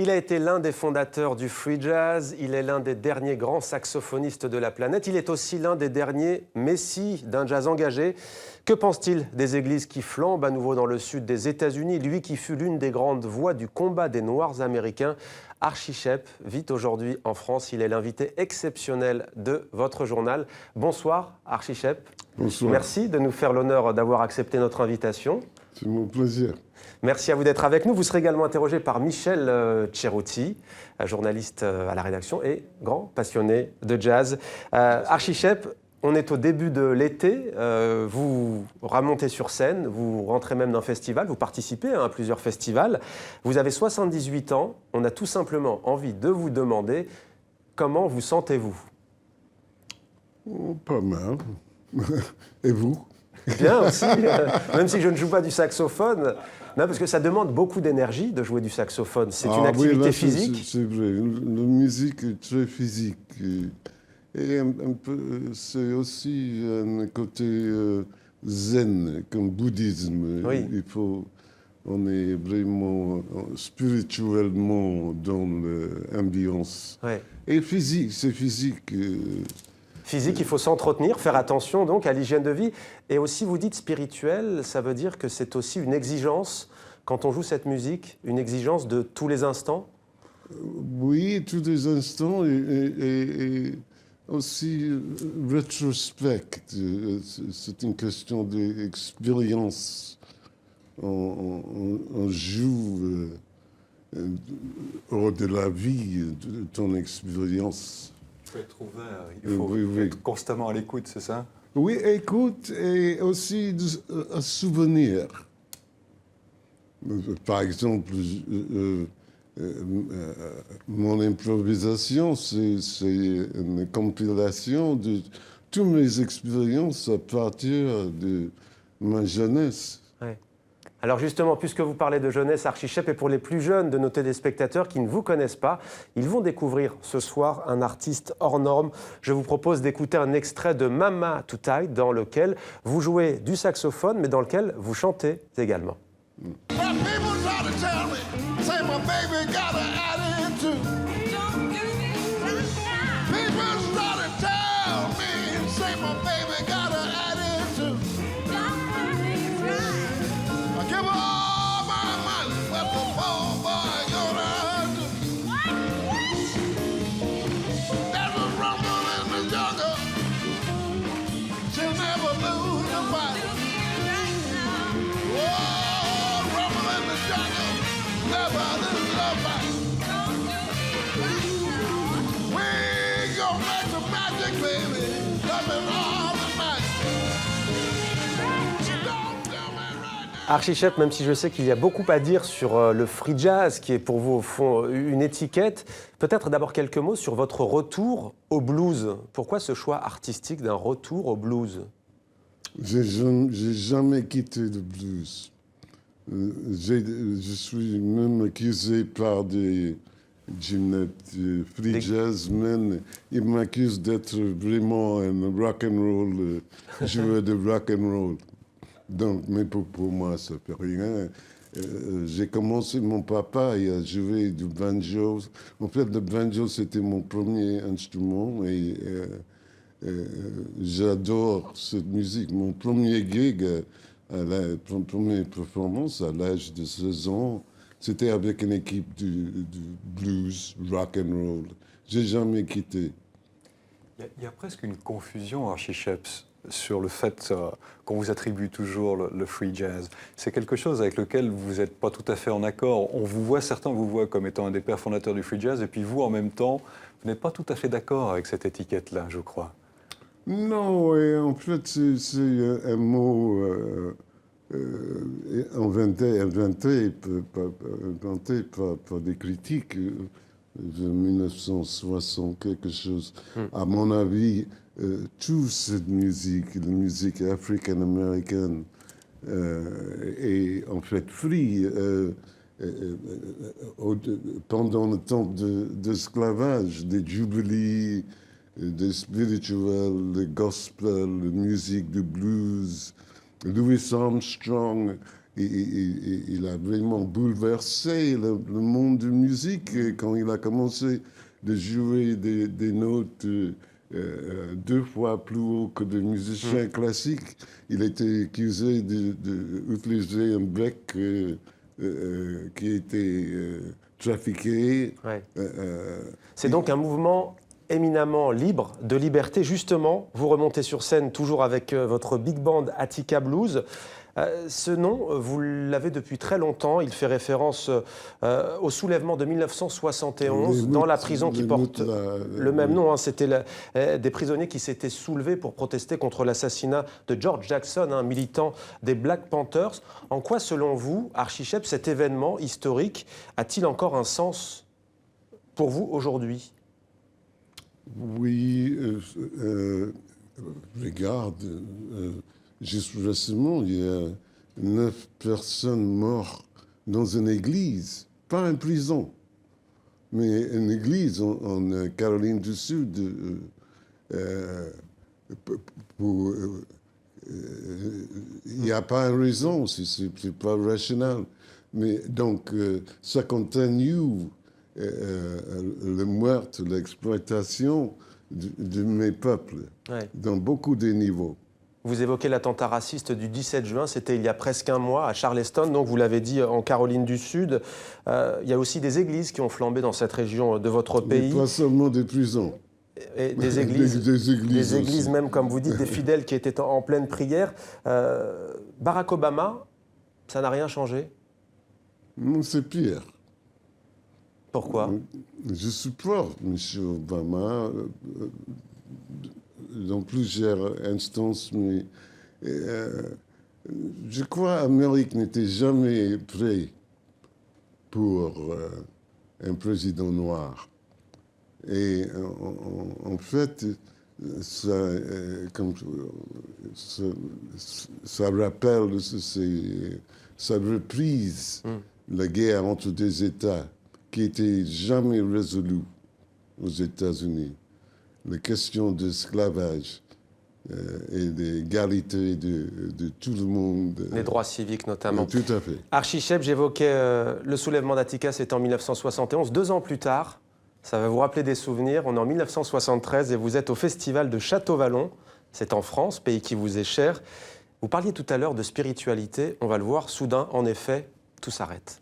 Il a été l'un des fondateurs du free jazz, il est l'un des derniers grands saxophonistes de la planète, il est aussi l'un des derniers messies d'un jazz engagé. Que pense-t-il des églises qui flambent à nouveau dans le sud des États-Unis? Lui qui fut l'une des grandes voix du combat des Noirs américains, Archie Shepp vit aujourd'hui en France. Il est l'invité exceptionnel de votre journal. Bonsoir Archie Shepp. Bonsoir. Merci de nous faire l'honneur d'avoir accepté notre invitation. C'est mon plaisir. Merci à vous d'être avec nous. Vous serez également interrogé par Michel Cerutti, journaliste à la rédaction et grand passionné de jazz. Archie Shepp, on est au début de l'été, vous remontez sur scène, vous rentrez même d'un festival, vous participez à plusieurs festivals. Vous avez 78 ans, on a tout simplement envie de vous demander comment vous sentez-vous? Oh, pas mal. Et vous? Bien aussi, même si je ne joue pas du saxophone. Non, parce que ça demande beaucoup d'énergie de jouer du saxophone. C'est une activité oui, là, physique. C'est vrai. La musique est très physique. Et un peu, c'est aussi un côté zen, comme bouddhisme. Oui. On est vraiment spirituellement dans l'ambiance. Ouais. Et physique, c'est physique. Physique, il faut s'entretenir, faire attention donc à l'hygiène de vie. Et aussi, vous dites spirituel, ça veut dire que c'est aussi une exigence, quand on joue cette musique, une exigence de tous les instants? Oui, tous les instants et aussi rétrospect. C'est une question d'expérience. On joue hors de la vie, de ton expérience. Il faut être ouvert, il faut être constamment à l'écoute, c'est ça? Oui, écoute et aussi un souvenir. Par exemple, mon improvisation, c'est une compilation de toutes mes expériences à partir de ma jeunesse. Ouais. Alors justement, puisque vous parlez de jeunesse, Archie Shepp, et pour les plus jeunes de nos téléspectateurs qui ne vous connaissent pas, ils vont découvrir ce soir un artiste hors norme. Je vous propose d'écouter un extrait de Mama Too Tight dans lequel vous jouez du saxophone, mais dans lequel vous chantez également. Archie Shepp, même si je sais qu'il y a beaucoup à dire sur le free jazz, qui est pour vous au fond une étiquette, peut-être d'abord quelques mots sur votre retour au blues. Pourquoi ce choix artistique d'un retour au blues? J'ai jamais quitté le blues. Je suis même accusé par des gymnastes free jazzmen. Ils m'accusent d'être vraiment un rock and roll, joueur de rock and roll. Donc, mais pour moi, ça ne fait rien. J'ai commencé, mon papa a joué du banjo. En fait, le banjo, c'était mon premier instrument et j'adore cette musique. Mon premier gig, mon première performance à l'âge de 16 ans, c'était avec une équipe du blues, rock and roll. J'ai jamais quitté. Il y a presque une confusion, Archie Shepp, sur le fait qu'on vous attribue toujours le free jazz. C'est quelque chose avec lequel vous n'êtes pas tout à fait en accord. Certains vous voient comme étant un des pères fondateurs du free jazz, et puis vous, en même temps, vous n'êtes pas tout à fait d'accord avec cette étiquette-là, je crois. Non, et en fait, c'est un mot inventé par des critiques de 1960, quelque chose. À mon avis, toute cette musique, la musique africaine-américaine, est en fait free. Pendant le temps d'esclavage, des jubilees, des spirituels, le gospel, la musique du blues, Louis Armstrong, il a vraiment bouleversé le monde de musique quand il a commencé de jouer des notes 2 fois plus haut que des musiciens classiques. Il était accusé d'utiliser un bec qui était trafiqué. Ouais. C'est donc un mouvement éminemment libre, de liberté. Justement, vous remontez sur scène toujours avec votre big band Attica Blues. Ce nom, vous l'avez depuis très longtemps. Il fait référence au soulèvement de 1971 dans la prison qui porte le même nom. Hein. C'était des prisonniers qui s'étaient soulevés pour protester contre l'assassinat de George Jackson, un militant des Black Panthers. En quoi, selon vous, Archie Shepp, cet événement historique a-t-il encore un sens pour vous aujourd'hui? Oui, regarde, juste récemment, il y a 9 personnes mortes dans une église, pas en prison, mais une église en Caroline du Sud. Il n'y a pas de raison, c'est pas rationnel. Mais donc, ça continue le meurtre, l'exploitation de mes peuples, Ouais. dans beaucoup de niveaux. Vous évoquez l'attentat raciste du 17 juin, c'était il y a presque un mois à Charleston, donc vous l'avez dit, en Caroline du Sud. Il y a aussi des églises qui ont flambé dans cette région de votre pays. Mais pas seulement des prisons. Et des églises, des églises aussi. même, comme vous dites, des fidèles qui étaient en pleine prière. Barack Obama, ça n'a rien changé? Non, c'est pire. Pourquoi? Je supporte M. Obama dans plusieurs instances, mais je crois que l'Amérique n'était jamais prête pour un président noir. Et en fait, ça rappelle, ça reprise la guerre entre des États qui n'était jamais résolue aux États-Unis. La question de l'esclavage et d'égalité de tout le monde. Les droits civiques notamment. Tout à fait. Archie Shepp, j'évoquais le soulèvement d'Attica, c'était en 1971. 2 ans plus tard, ça va vous rappeler des souvenirs, on est en 1973 et vous êtes au festival de Château-Vallon. C'est en France, pays qui vous est cher. Vous parliez tout à l'heure de spiritualité, on va le voir, soudain, en effet, tout s'arrête.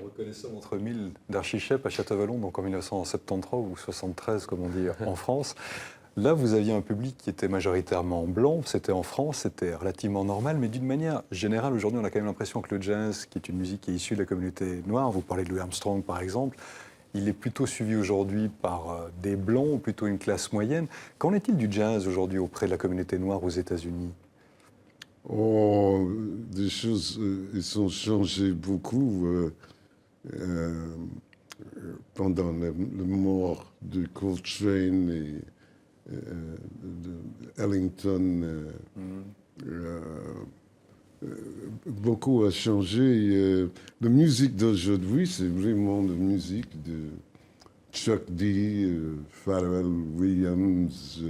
On reconnaissait entre 1000 d'Archie Shepp à Château-Vallon, donc en 1973 ou 73, comme on dit en France. Là, vous aviez un public qui était majoritairement blanc, c'était en France, c'était relativement normal, mais d'une manière générale, aujourd'hui, on a quand même l'impression que le jazz, qui est une musique qui est issue de la communauté noire, vous parlez de Louis Armstrong par exemple, il est plutôt suivi aujourd'hui par des blancs, ou plutôt une classe moyenne. Qu'en est-il du jazz aujourd'hui auprès de la communauté noire aux États-Unis ? Oh, des choses, ils ont changé beaucoup pendant la mort de Coltrane et de Ellington. Beaucoup a changé. La musique d'aujourd'hui, c'est vraiment la musique de Chuck D, Pharrell Williams.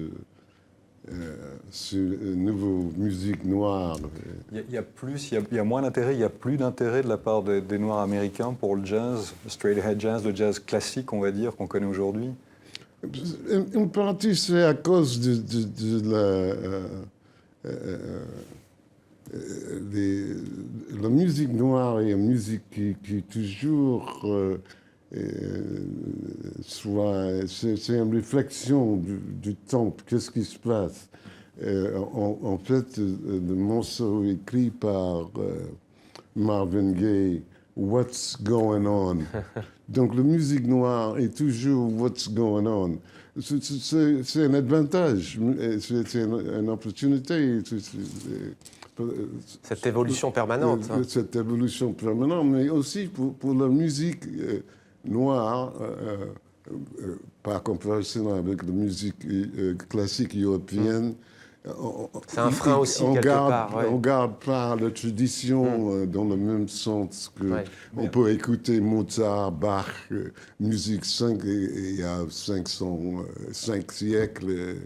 C'est une nouvelle musique noire. Il y a moins d'intérêt, il y a plus d'intérêt de la part des Noirs américains pour le jazz, le straight ahead jazz, le jazz classique, on va dire, qu'on connaît aujourd'hui. Une partie, c'est à cause la musique noire est une musique qui toujours c'est une réflexion du temps, qu'est-ce qui se passe. En fait, le morceau écrit par Marvin Gaye, What's Going On. Donc la musique noire est toujours What's Going On. C'est un avantage, c'est une opportunité. Cette évolution permanente. Hein. Cette évolution permanente, mais aussi pour la musique noire, par comparaison avec la musique classique européenne. C'est un frein aussi, quelque part. Ouais. On garde pas la tradition dans le même sens que on peut écouter Mozart, Bach, musique il y a 5 siècles.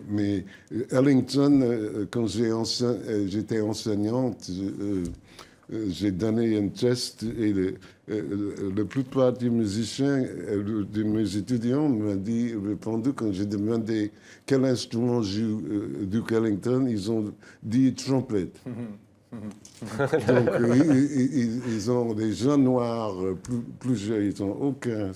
Mais Ellington, quand j'étais enseignante, j'ai donné un test et la plupart des musiciens, de mes étudiants m'ont répondu quand j'ai demandé quel instrument joue Duke Ellington, ils ont dit trompette. Donc ils ont des gens noirs plus jeunes, ils n'ont aucun.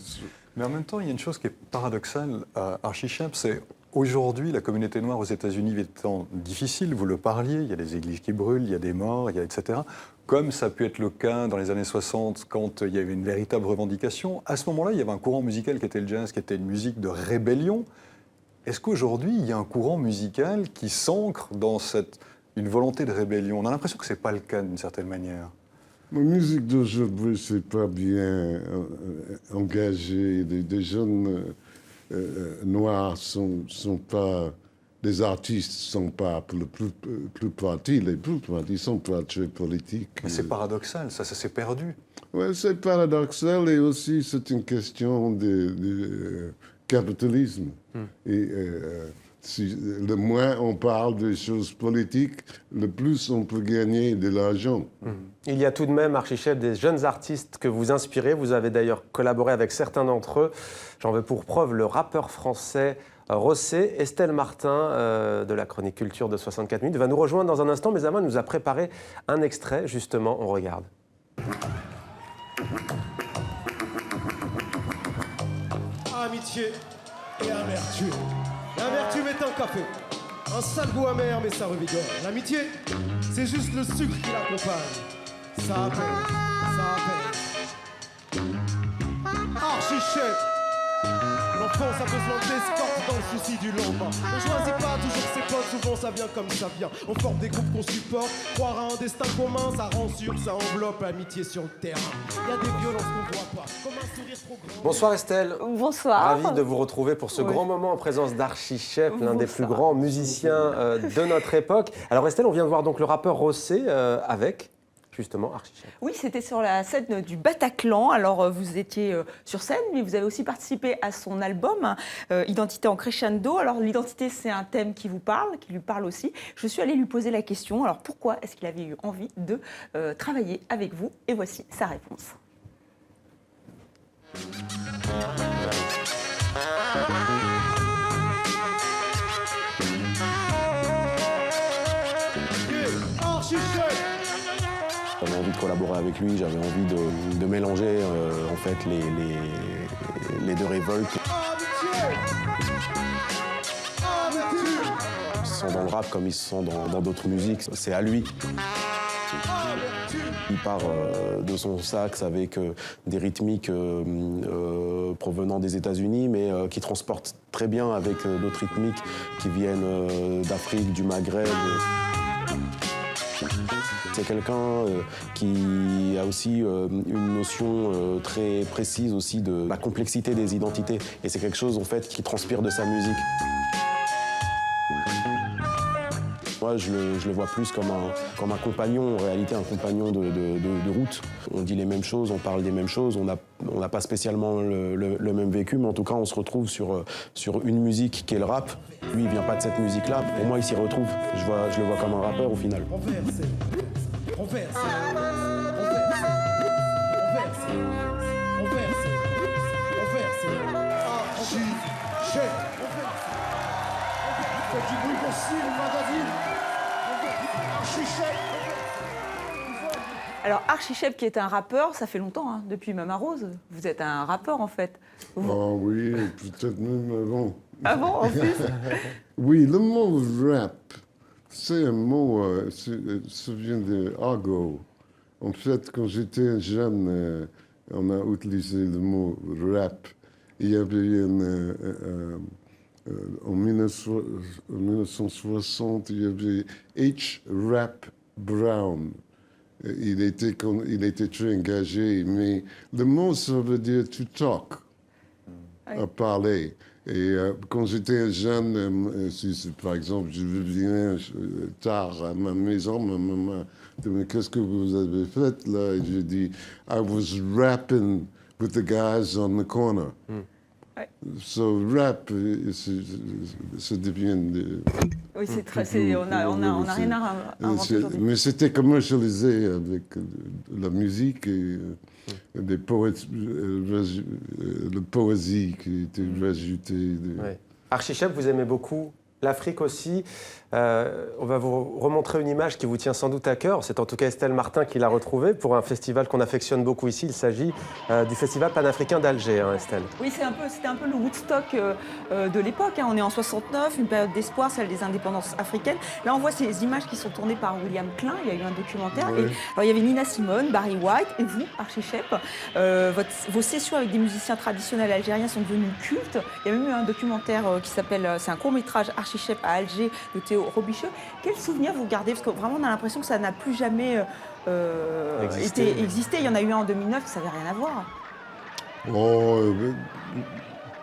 Mais en même temps, il y a une chose qui est paradoxale à Archie Shepp, c'est aujourd'hui, la communauté noire aux États-Unis étant difficile, vous le parliez, il y a des églises qui brûlent, il y a des morts, etc. Comme ça a pu être le cas dans les années 60, quand il y avait une véritable revendication, à ce moment-là, il y avait un courant musical qui était le jazz, qui était une musique de rébellion. Est-ce qu'aujourd'hui, il y a un courant musical qui s'ancre dans une volonté de rébellion? On a l'impression que ce n'est pas le cas d'une certaine manière. La musique d'aujourd'hui, c'est pas bien engagé. Des jeunes noirs sont pas... Les artistes sont pas, pour la plupart, ils sont pas très politiques. Mais c'est paradoxal, ça s'est perdu. Oui, c'est paradoxal et aussi c'est une question de capitalisme. Et le moins on parle des choses politiques, le plus on peut gagner de l'argent. Il y a tout de même, Archie Shepp, des jeunes artistes que vous inspirez. Vous avez d'ailleurs collaboré avec certains d'entre eux. J'en veux pour preuve le rappeur français Rossé. Estelle Martin, de la chronique culture de 64 minutes, va nous rejoindre dans un instant, mais avant, elle nous a préparé un extrait, justement, on regarde. Amitié et amertume. L'amertume est un café, un sale goût amer, mais ça revigore. L'amitié, c'est juste le sucre qui l'accompagne. Ça apaise, ça apaise. Archie Shepp. L'enfance a besoin d'escorte dans le souci du lendemain. On choisit pas toujours ses potes, souvent ça vient comme ça vient. On forme des groupes qu'on supporte, croire à un destin commun, ça rend sûr, ça enveloppe l'amitié sur le terrain. Il y a des violences qu'on voit pas, comme un sourire trop grand. Bonsoir Estelle. Bonsoir. Ravi de vous retrouver pour ce grand moment en présence d'Archie Shepp, l'un des plus grands musiciens de notre époque. Alors Estelle, on vient de voir donc le rappeur Rossé avec... justement, Archie Shepp. Oui, c'était sur la scène du Bataclan. Alors, vous étiez sur scène, mais vous avez aussi participé à son album Identité en crescendo. Alors, l'identité, c'est un thème qui vous parle, qui lui parle aussi. Je suis allée lui poser la question. Alors, pourquoi est-ce qu'il avait eu envie de travailler avec vous? Et voici sa réponse. Archie Shepp. J'avais envie de collaborer avec lui, j'avais envie de mélanger en fait les deux révoltes. Ils se sont dans le rap comme ils se sont dans d'autres musiques, c'est à lui. Il part de son sax avec des rythmiques provenant des États-Unis, mais qui transportent très bien avec d'autres rythmiques qui viennent d'Afrique, du Maghreb. C'est quelqu'un qui a aussi une notion très précise aussi de la complexité des identités. Et c'est quelque chose en fait qui transpire de sa musique. Moi, je le vois plus comme un compagnon, en réalité un compagnon de route. On dit les mêmes choses, on parle des mêmes choses, on n'a pas spécialement le même vécu, mais en tout cas, on se retrouve sur une musique qui est le rap. Lui, il vient pas de cette musique-là. Pour moi, il s'y retrouve. Je le vois comme un rappeur au final. Renverse. Archie Ici le magazine. Archichep. Alors Archichep qui est un rappeur, ça fait longtemps, hein, depuis Mama Rose. Vous êtes un rappeur en fait. Oh oui, peut-être même avant. Avant en plus. Oui, le mot rap, c'est un mot, ça vient de argot. En fait, quand j'étais jeune, on a utilisé le mot rap. Il y avait en 1960, il y avait H. Rap Brown. Il était très engagé, mais le mot, ça veut dire to talk, à parler. Et quand j'étais jeune, par exemple, je revenais tard à ma maison, ma maman dit, qu'est-ce que vous avez fait là? Et j'ai dit, I was rapping with the guys on the corner. Ouais. So rap, ça devient... Oui, c'est très, on a rien à inventer aujourd'hui. Mais c'était commercialisé avec la musique et la poésie qui était rajoutée. Oui. Archichep, vous aimez beaucoup l'Afrique aussi. On va vous remontrer une image qui vous tient sans doute à cœur. C'est en tout cas Estelle Martin qui l'a retrouvée pour un festival qu'on affectionne beaucoup ici. Il s'agit du Festival panafricain d'Alger, hein, Estelle. Oui, c'était un peu le Woodstock de l'époque, hein. On est en 69, une période d'espoir, celle des indépendances africaines. Là, on voit ces images qui sont tournées par William Klein. Il y a eu un documentaire. Oui. Et, alors, il y avait Nina Simone, Barry White et vous, Archichep. Vos sessions avec des musiciens traditionnels algériens sont devenues cultes. Il y a même eu un documentaire qui s'appelle, c'est un court-métrage Archichep à Alger de Théo Robicheux. Quel souvenir vous gardez? Parce que vraiment, on a l'impression que ça n'a plus jamais existé. Il y en a eu un en 2009, ça n'avait rien à voir. Oh,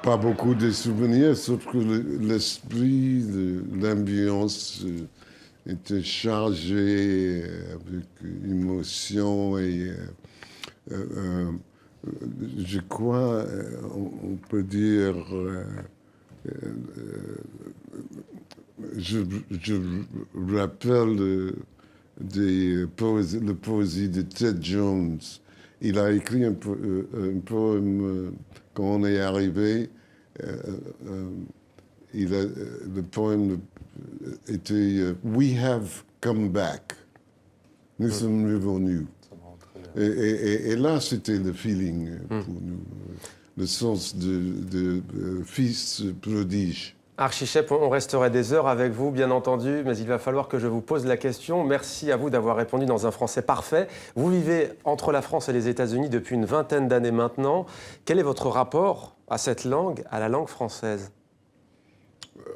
pas beaucoup de souvenirs, sauf que l'esprit, l'ambiance était chargé avec émotion et je crois, on peut dire, je rappelle la poésie de Ted Jones. Il a écrit un poème quand on est arrivé. Le poème était We have come back. Nous sommes revenus. Et là, c'était le feeling pour nous, le sens de fils prodige. Archichep, on resterait des heures avec vous, bien entendu, mais il va falloir que je vous pose la question. Merci à vous d'avoir répondu dans un français parfait. Vous vivez entre la France et les États-Unis depuis une vingtaine d'années maintenant. Quel est votre rapport à cette langue, à la langue française?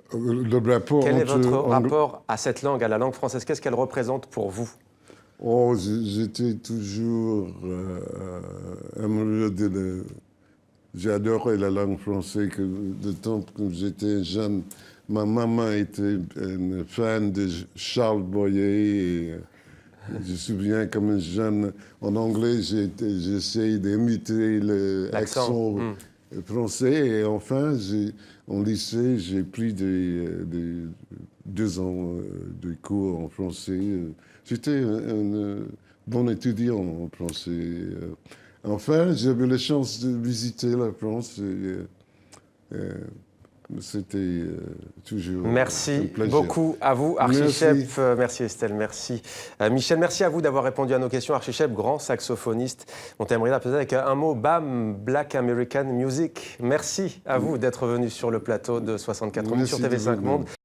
Quel est votre rapport à cette langue, à la langue française? Qu'est-ce qu'elle représente pour vous? Oh, j'étais toujours amoureux J'adorais la langue française. De temps que j'étais jeune, ma maman était une fan de Charles Boyer. Et je me souviens, comme un jeune, en anglais, j'essayais d'imiter l'accent français. Et enfin, en lycée, j'ai pris 2 ans de cours en français. J'étais un bon étudiant en français. Enfin, j'avais la chance de visiter la France et c'était toujours Merci un plaisir. beaucoup à vous, Archichep. Merci Estelle, merci. Michel, merci à vous d'avoir répondu à nos questions. Archichep, grand saxophoniste. On t'aimerait l'appeler avec un mot, BAM, Black American Music. Merci à vous d'être venu sur le plateau de 64 minutes sur TV5 Monde.